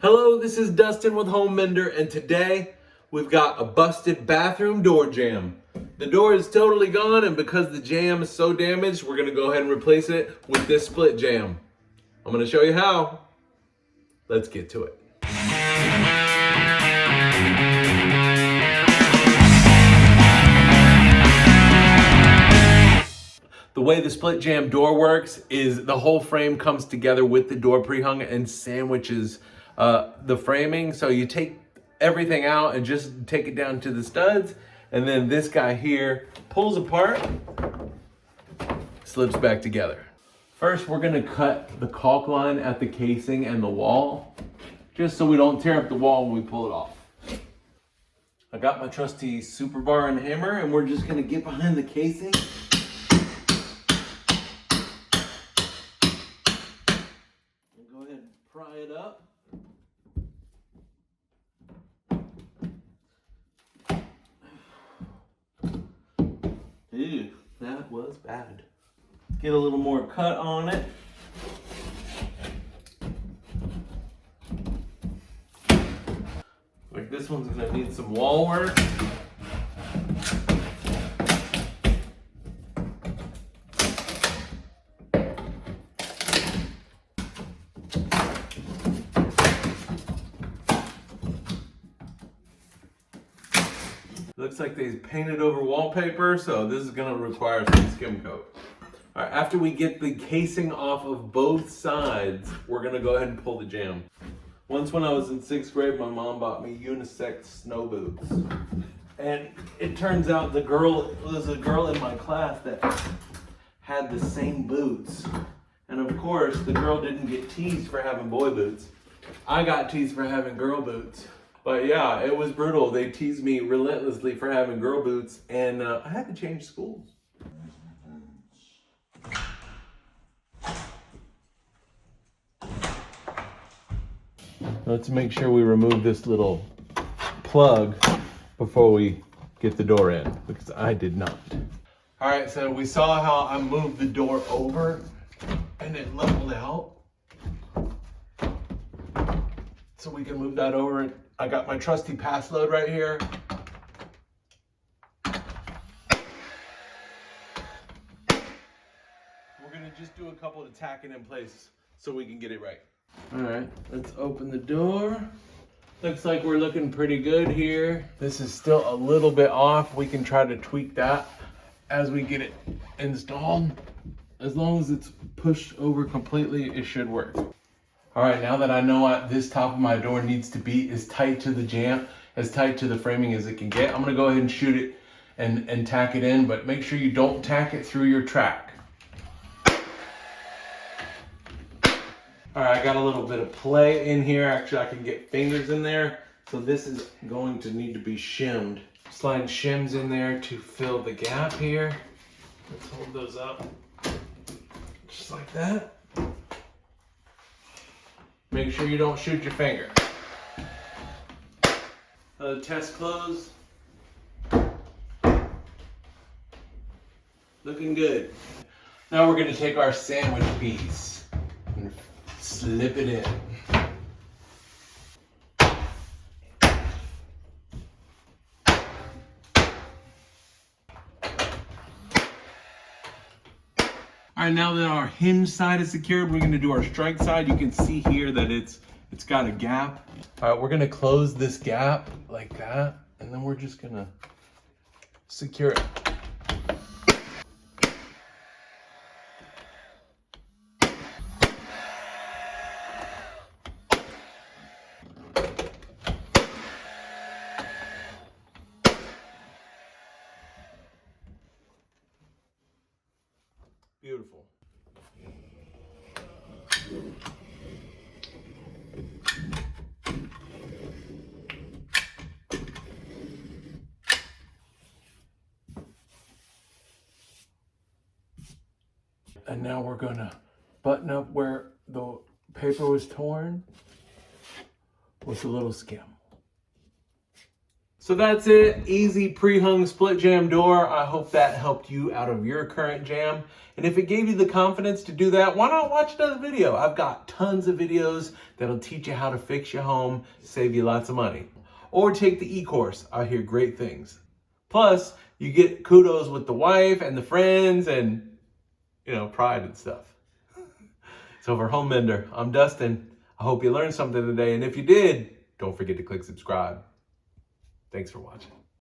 Hello, this is Dustin with Home Mender, and today we've got a busted bathroom door jamb. The door is totally gone, and because the jamb is so damaged, we're gonna go ahead and replace it with this split jamb. I'm gonna show you how. Let's get to it. The way the split jamb door works is the whole frame comes together with the door prehung and sandwiches the framing. So you take everything out and just take it down to the studs, and then this guy here pulls apart, slips back together. First, we're gonna cut the caulk line at the casing and the wall, just so we don't tear up the wall when we pull it off. I got my trusty super bar and hammer, and we're just gonna get behind the casing. Go ahead and pry it up. Ew, that was bad. Get a little more cut on it. Like this one's gonna need some wall work. Looks like they painted over wallpaper, so this is gonna require some skim coat. All right, after we get the casing off of both sides, we're gonna go ahead and pull the jamb. Once when I was in 6th grade, my mom bought me unisex snow boots. And it turns out there was a girl in my class that had the same boots. And of course, the girl didn't get teased for having boy boots. I got teased for having girl boots. But yeah, it was brutal. They teased me relentlessly for having girl boots, and I had to change schools. Let's make sure we remove this little plug before we get the door in, because I did not. All right, so we saw how I moved the door over and it leveled out. So we can move that over. I got my trusty pass load right here. We're gonna just do a couple of tacking in place so we can get it right. All right, let's open the door. Looks like we're looking pretty good here. This is still a little bit off. We can try to tweak that as we get it installed. As long as it's pushed over completely, it should work. All right, now that I know what this top of my door needs to be as tight to the jamb, as tight to the framing as it can get, I'm gonna go ahead and shoot it and tack it in, but make sure you don't tack it through your track. All right, I got a little bit of play in here. Actually, I can get fingers in there. So this is going to need to be shimmed. Slide shims in there to fill the gap here. Let's hold those up, just like that. Make sure you don't shoot your finger. Test close. Looking good. Now we're gonna take our sandwich piece and slip it in. All right, now that our hinge side is secured, we're gonna do our strike side. You can see here that it's got a gap. All right, we're gonna close this gap like that, and then we're just gonna secure it. Beautiful. And now we're gonna button up where the paper was torn with a little skim. So that's it. Easy pre-hung split jamb door. I hope that helped you out of your current jamb. And if it gave you the confidence to do that, why not watch another video? I've got tons of videos that'll teach you how to fix your home, save you lots of money. Or take the e-course. I hear great things. Plus, you get kudos with the wife and the friends and, pride and stuff. So for Home Mender, I'm Dustin. I hope you learned something today. And if you did, don't forget to click subscribe. Thanks for watching.